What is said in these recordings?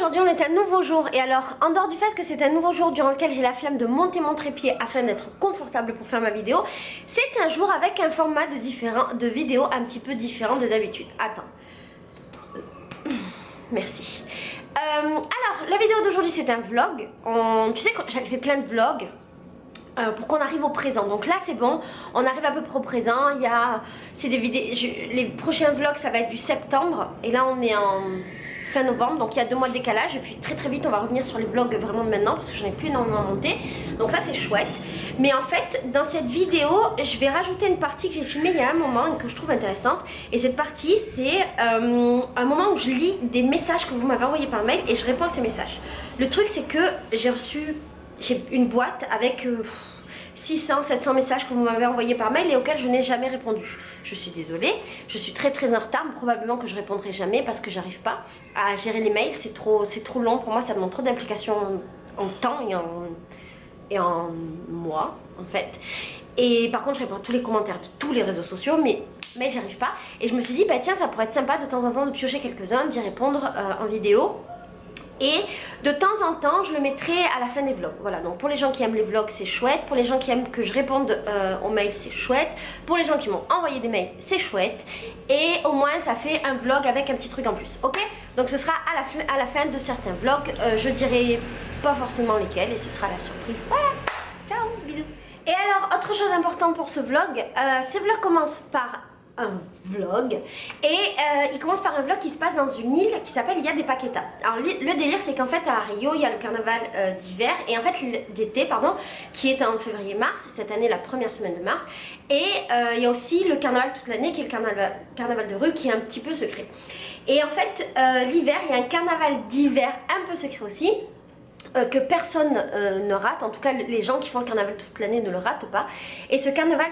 aujourd'hui on est un nouveau jour et alors en dehors du fait que c'est un nouveau jour durant lequel j'ai la flemme de monter mon trépied afin d'être confortable pour faire ma vidéo, c'est un jour avec un format de vidéo un petit peu différent de d'habitude. Attends. Merci. Alors la vidéo d'aujourd'hui c'est un vlog. Tu sais quand j'avais fait plein de vlogs pour qu'on arrive au présent, donc là c'est bon, on arrive à peu près au présent. C'est des vidéos, les prochains vlogs ça va être du septembre et là on est en fin novembre, donc il y a 2 mois de décalage et puis très très vite on va revenir sur les vlogs vraiment de maintenant parce que j'en ai plus énormément monté, donc ça c'est chouette. Mais en fait dans cette vidéo je vais rajouter une partie que j'ai filmée il y a un moment et que je trouve intéressante, et cette partie c'est un moment où je lis des messages que vous m'avez envoyés par mail et je réponds à ces messages. Le truc c'est que j'ai une boîte avec 600-700 messages que vous m'avez envoyés par mail et auxquels je n'ai jamais répondu. Je suis désolée, je suis très en retard, probablement que je répondrai jamais parce que j'arrive pas à gérer les mails, c'est trop long pour moi, ça demande trop d'implication en temps et en mois en fait. Et par contre je réponds à tous les commentaires de tous les réseaux sociaux, mais j'arrive pas. Et je me suis dit bah tiens, ça pourrait être sympa de temps en temps de piocher quelques-uns, d'y répondre en vidéo. Et de temps en temps je le mettrai à la fin des vlogs. Voilà, donc pour les gens qui aiment les vlogs c'est chouette, pour les gens qui aiment que je réponde aux mails c'est chouette, pour les gens qui m'ont envoyé des mails c'est chouette, et au moins ça fait un vlog avec un petit truc en plus, ok? Donc ce sera à la fin de certains vlogs, je dirai pas forcément lesquels et ce sera la surprise. Voilà, ciao, bisous. Et alors autre chose importante pour ce vlog, ce vlog commence par un vlog et il commence par un vlog qui se passe dans une île qui s'appelle Ilha de Paquetá. Alors le délire c'est qu'en fait à Rio il y a le carnaval d'hiver et en fait d'été pardon, qui est en février-mars, cette année la première semaine de mars, et il y a aussi le carnaval toute l'année qui est le carnaval de rue qui est un petit peu secret. Et en fait l'hiver il y a un carnaval d'hiver un peu secret aussi, que personne ne rate, en tout cas les gens qui font le carnaval toute l'année ne le ratent pas. Et ce carnaval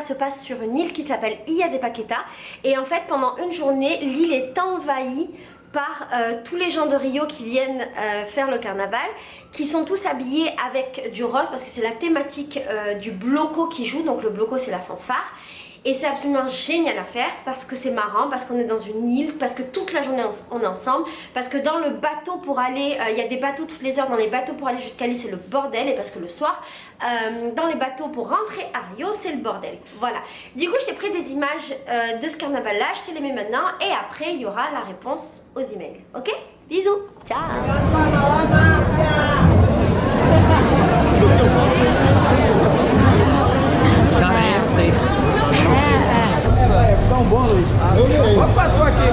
se passe sur une île qui s'appelle Ilha de Paquetá, et en fait pendant une journée l'île est envahie par tous les gens de Rio qui viennent faire le carnaval, qui sont tous habillés avec du rose parce que c'est la thématique du bloco qui joue, donc le bloco c'est la fanfare. Et c'est absolument génial à faire parce que c'est marrant, parce qu'on est dans une île, parce que toute la journée on est ensemble, parce que dans le bateau pour aller, il y a des bateaux toutes les heures dans les bateaux pour aller jusqu'à l'île, c'est le bordel, et parce que le soir dans les bateaux pour rentrer à Rio c'est le bordel. Voilà, du coup je t'ai pris des images de ce carnaval là, je te les mets maintenant et après il y aura la réponse aux emails, ok? Bisous, ciao. Tão bom, Luiz. Opa, tô aqui.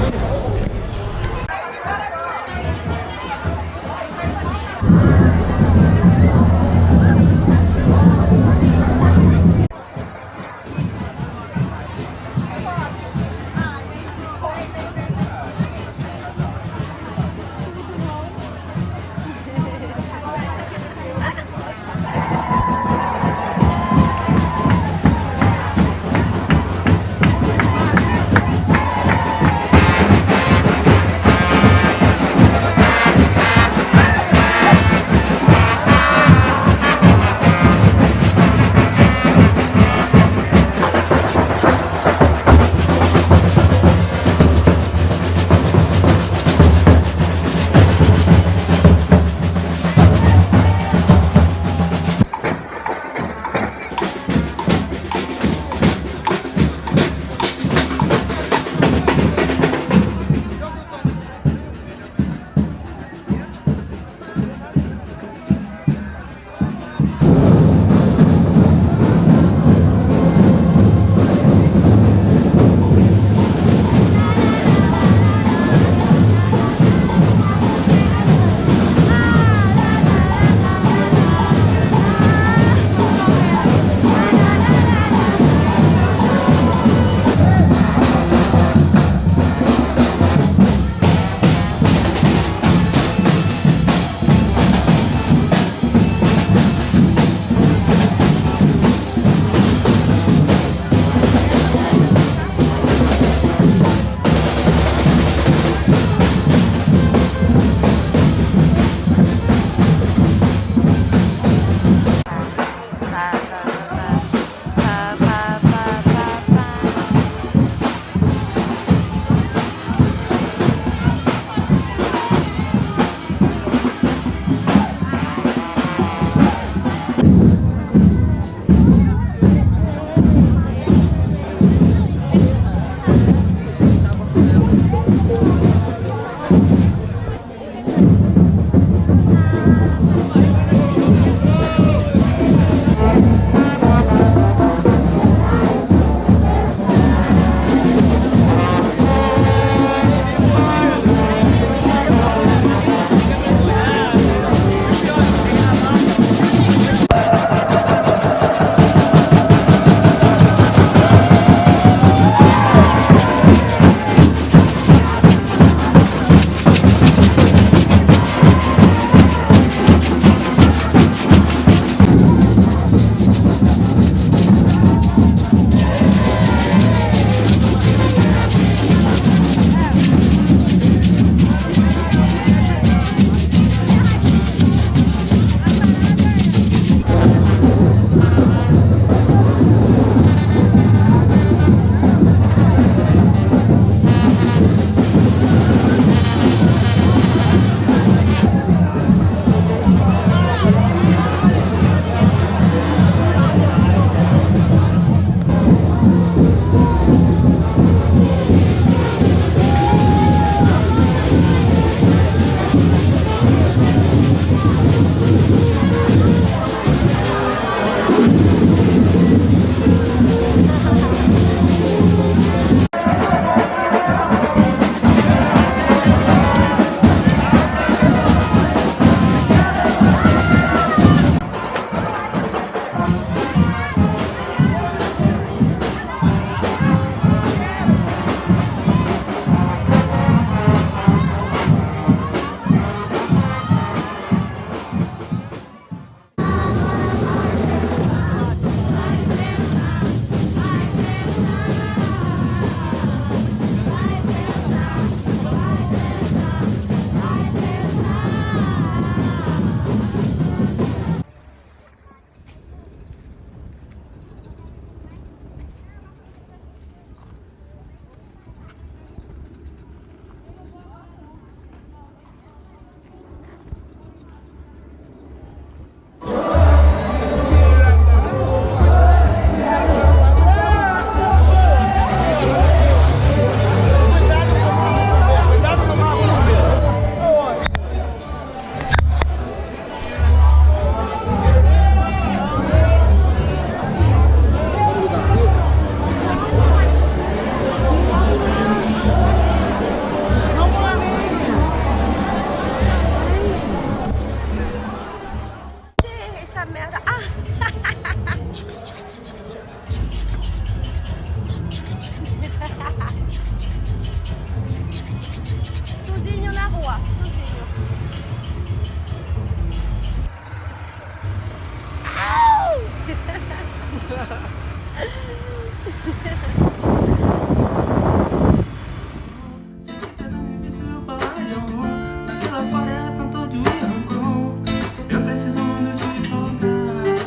rua, sozinho.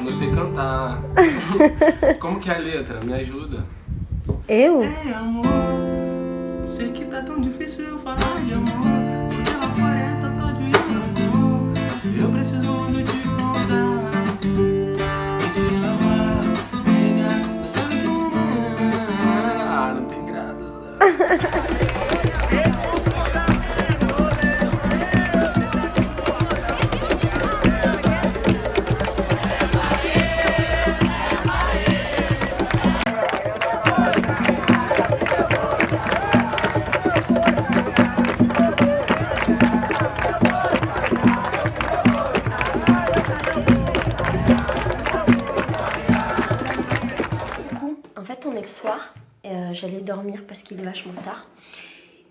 Não sei cantar. Como que é a letra? Me ajuda. Eu? É amor, sei que tá tão difícil eu falar de amor, porque lá fora é tanto de rancor. Eu preciso muito te contar e te amar, nega. Você sabe que não tem graça. En fait, on est le soir, j'allais dormir parce qu'il est vachement tard.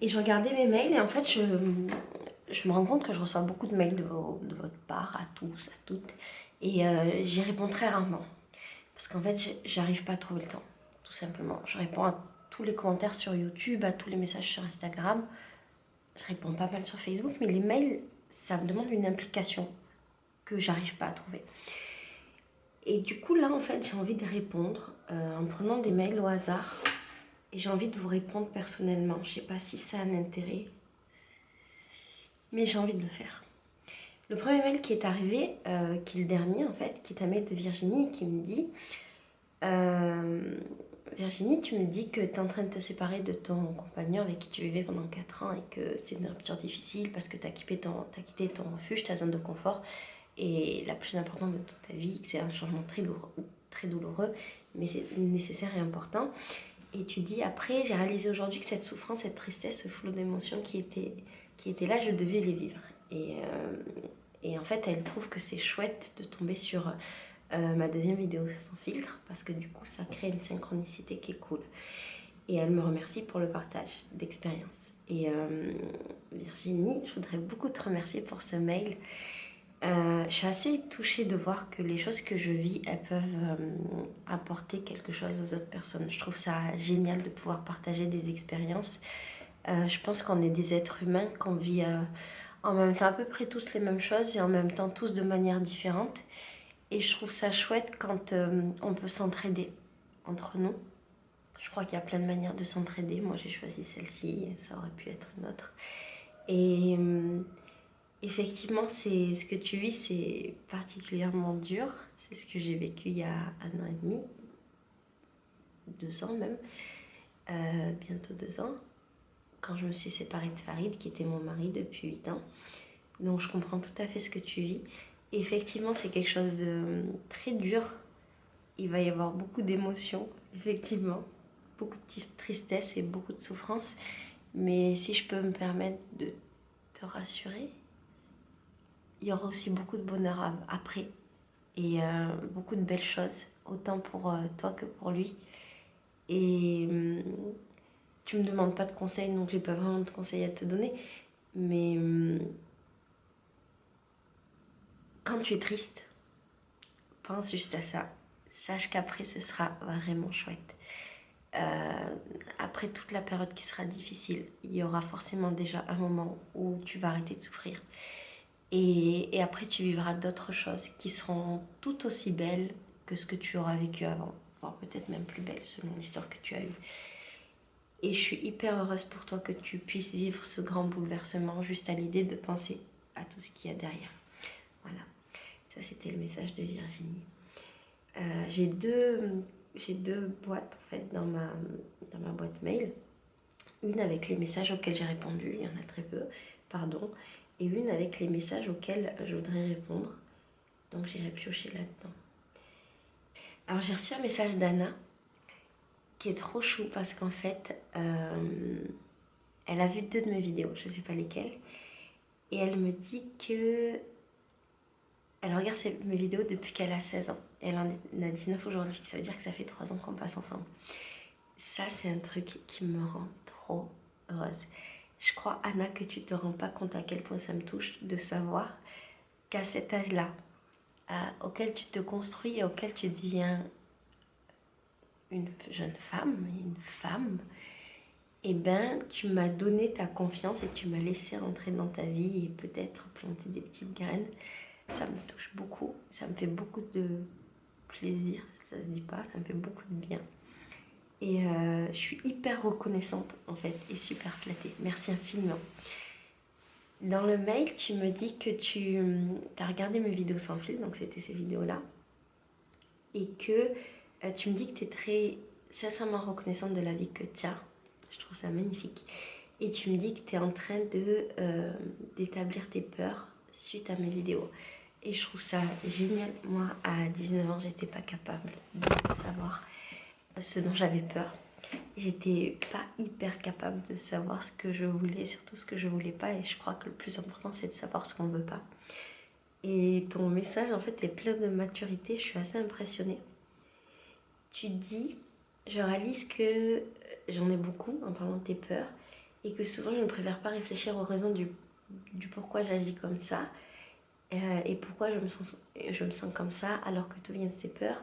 Et je regardais mes mails et en fait, je me rends compte que je reçois beaucoup de mails de votre part, à tous, à toutes. Et j'y réponds très rarement. Parce qu'en fait, j'arrive pas à trouver le temps, tout simplement. Je réponds à tous les commentaires sur YouTube, à tous les messages sur Instagram. Je réponds pas mal sur Facebook, mais les mails, ça me demande une implication que j'arrive pas à trouver. Et du coup, là, en fait, j'ai envie de répondre en prenant des mails au hasard. Et j'ai envie de vous répondre personnellement. Je sais pas si ça a un intérêt, mais j'ai envie de le faire. Le premier mail qui est arrivé, qui est le dernier, en fait, qui est un mail de Virginie, qui me dit Virginie, tu me dis que tu es en train de te séparer de ton compagnon avec qui tu vivais pendant 4 ans et que c'est une rupture difficile parce que tu as quitté ton refuge, ta zone de confort et la plus importante de toute ta vie, que c'est un changement très douloureux, mais c'est nécessaire et important. Et tu dis après, j'ai réalisé aujourd'hui que cette souffrance, cette tristesse, ce flot d'émotions qui était là, je devais les vivre. Et en fait, elle trouve que c'est chouette de tomber sur ma deuxième vidéo sans filtre parce que du coup, ça crée une synchronicité qui est cool. Et elle me remercie pour le partage d'expérience. Et Virginie, je voudrais beaucoup te remercier pour ce mail. Je suis assez touchée de voir que les choses que je vis, elles peuvent apporter quelque chose aux autres personnes. Je trouve ça génial de pouvoir partager des expériences. Je pense qu'on est des êtres humains, qu'on vit en même temps à peu près tous les mêmes choses et en même temps tous de manière différente. Et je trouve ça chouette quand on peut s'entraider entre nous. Je crois qu'il y a plein de manières de s'entraider. Moi j'ai choisi celle-ci, ça aurait pu être une autre. Et effectivement, ce que tu vis, c'est particulièrement dur. C'est ce que j'ai vécu il y a 1 an et demi, 2 ans même, bientôt 2 ans, quand je me suis séparée de Farid, qui était mon mari depuis 8 ans. Donc je comprends tout à fait ce que tu vis. Et effectivement, c'est quelque chose de très dur. Il va y avoir beaucoup d'émotions, effectivement, beaucoup de tristesse et beaucoup de souffrance. Mais si je peux me permettre de te rassurer, il y aura aussi beaucoup de bonheur après et beaucoup de belles choses, autant pour toi que pour lui. Et tu me demandes pas de conseils, donc j'ai pas vraiment de conseils à te donner, mais quand tu es triste, pense juste à ça. Sache qu'après ce sera vraiment chouette. Après toute la période qui sera difficile, il y aura forcément déjà un moment où tu vas arrêter de souffrir. Et après tu vivras d'autres choses qui seront tout aussi belles que ce que tu auras vécu avant, voire peut-être même plus belles selon l'histoire que tu as eue. Et je suis hyper heureuse pour toi que tu puisses vivre ce grand bouleversement juste à l'idée de penser à tout ce qu'il y a derrière. Voilà, ça c'était le message de Virginie. J'ai deux boîtes en fait dans ma boîte mail. Une avec les messages auxquels j'ai répondu, il y en a très peu, pardon. Et une avec les messages auxquels je voudrais répondre. Donc j'irai piocher là-dedans. Alors j'ai reçu un message d'Anna qui est trop chou parce qu'en fait, elle a vu 2 de mes vidéos, je ne sais pas lesquelles. Et elle me dit que elle regarde mes vidéos depuis qu'elle a 16 ans. Elle en a 19 aujourd'hui, ça veut dire que ça fait 3 ans qu'on passe ensemble. Ça c'est un truc qui me rend trop heureuse. Je crois, Anna, que tu te rends pas compte à quel point ça me touche de savoir qu'à cet âge-là, auquel tu te construis et auquel tu deviens une jeune femme, et ben tu m'as donné ta confiance et tu m'as laissé rentrer dans ta vie et peut-être planter des petites graines. Ça me touche beaucoup, ça me fait beaucoup de plaisir, ça se dit pas, ça me fait beaucoup de bien. Et je suis hyper reconnaissante en fait et super flattée. Merci infiniment. Dans le mail, tu me dis que tu as regardé mes vidéos sans fil, donc c'était ces vidéos-là, et que tu me dis que tu es très sincèrement reconnaissante de la vie que tu as. Je trouve ça magnifique. Et tu me dis que tu es en train d'établir tes peurs suite à mes vidéos. Et je trouve ça génial. Moi, à 19 ans, j'étais pas capable de savoir ce dont j'avais peur. J'étais pas hyper capable de savoir ce que je voulais, surtout ce que je voulais pas. Et je crois que le plus important, c'est de savoir ce qu'on veut pas. Et ton message, en fait, est plein de maturité. Je suis assez impressionnée. Tu dis, je réalise que j'en ai beaucoup en parlant de tes peurs et que souvent, je ne préfère pas réfléchir aux raisons du pourquoi j'agis comme ça et pourquoi je me sens comme ça alors que tout vient de ces peurs.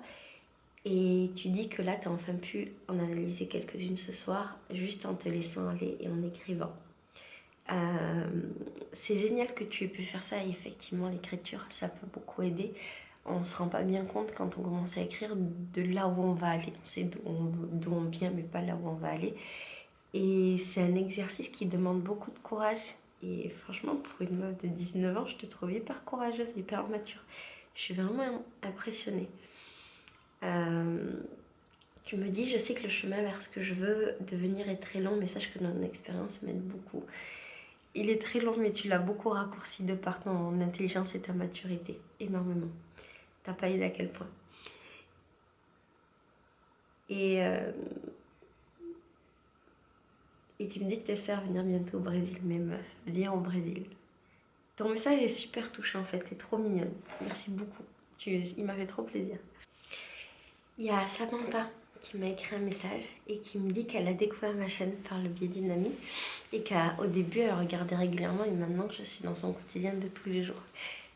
Et tu dis que là, tu as enfin pu en analyser quelques-unes ce soir, juste en te laissant aller et en écrivant. C'est génial que tu aies pu faire ça et effectivement, l'écriture, ça peut beaucoup aider. On ne se rend pas bien compte quand on commence à écrire de là où on va aller. On sait d'où on vient, mais pas là où on va aller. Et c'est un exercice qui demande beaucoup de courage. Et franchement, pour une meuf de 19 ans, je te trouve hyper courageuse, hyper mature. Je suis vraiment impressionnée. Tu me dis, je sais que le chemin vers ce que je veux devenir est très long, mais sache que mon expérience m'aide beaucoup. Il est très long, mais tu l'as beaucoup raccourci de par ton intelligence et ta maturité, énormément. T'as pas idée à quel point. Et tu me dis que t'espères venir bientôt au Brésil, mais meuf, viens au Brésil. Ton message est super touchant en fait, t'es trop mignonne. Merci beaucoup, il m'a fait trop plaisir. Il y a Samantha qui m'a écrit un message et qui me dit qu'elle a découvert ma chaîne par le biais d'une amie et qu'au début elle regardait régulièrement et maintenant je suis dans son quotidien de tous les jours.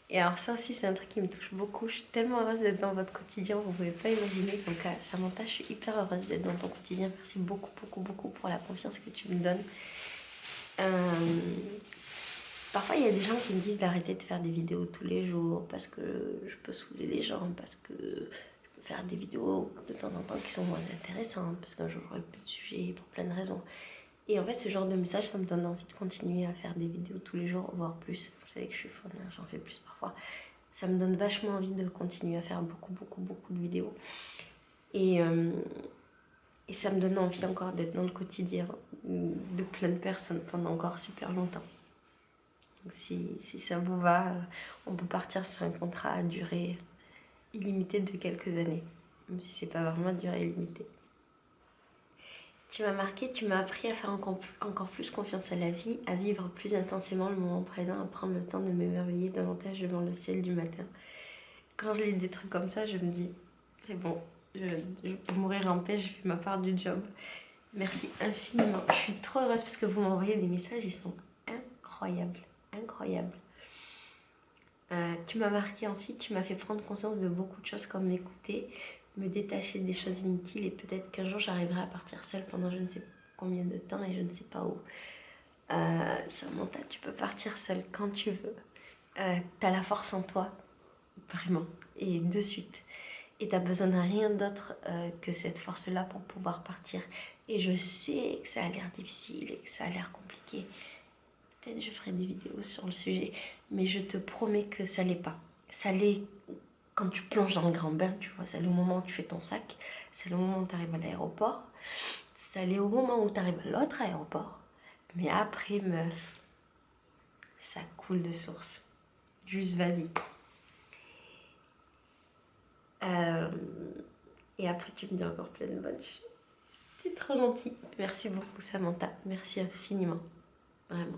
Et alors ça aussi c'est un truc qui me touche beaucoup, je suis tellement heureuse d'être dans votre quotidien, vous ne pouvez pas imaginer. Donc Samantha, je suis hyper heureuse d'être dans ton quotidien, merci beaucoup pour la confiance que tu me donnes. Parfois il y a des gens qui me disent d'arrêter de faire des vidéos tous les jours parce que je peux saouler les gens, parce que faire des vidéos de temps en temps qui sont moins intéressantes parce qu'un jour j'aurai plus de sujets pour plein de raisons. Et en fait ce genre de message ça me donne envie de continuer à faire des vidéos tous les jours, voire plus. Vous savez que je suis folle, j'en fais plus parfois. Ça me donne vachement envie de continuer à faire beaucoup de vidéos. Et ça me donne envie encore d'être dans le quotidien de plein de personnes pendant encore super longtemps. Donc si ça vous va, on peut partir sur un contrat à durée illimitée de quelques années, même si c'est pas vraiment une durée illimitée. Tu m'as marqué, tu m'as appris à faire encore plus confiance à la vie, à vivre plus intensément le moment présent, à prendre le temps de m'émerveiller davantage devant le ciel du matin. Quand je lis des trucs comme ça, je me dis, c'est bon, je peux mourir en paix, j'ai fait ma part du job. Merci infiniment, je suis trop heureuse parce que vous m'envoyez des messages, ils sont incroyables. Tu m'as marqué ensuite, tu m'as fait prendre conscience de beaucoup de choses comme m'écouter, me détacher des choses inutiles et peut-être qu'un jour j'arriverai à partir seule pendant je ne sais combien de temps et je ne sais pas où. Samantha, tu peux partir seule quand tu veux. T'as la force en toi, vraiment, et de suite. Et t'as besoin de rien d'autre que cette force-là pour pouvoir partir. Et je sais que ça a l'air difficile et que ça a l'air compliqué. Peut-être je ferai des vidéos sur le sujet, mais je te promets que ça l'est pas. Ça l'est quand tu plonges dans le grand bain, tu vois, c'est le moment où tu fais ton sac, c'est le moment où tu arrives à l'aéroport, ça l'est au moment où tu arrives à l'autre aéroport. Mais après, meuf, ça coule de source. Juste vas-y. Et après, tu me dis encore plein de bonnes choses. C'est trop gentil. Merci beaucoup, Samantha. Merci infiniment. Vraiment.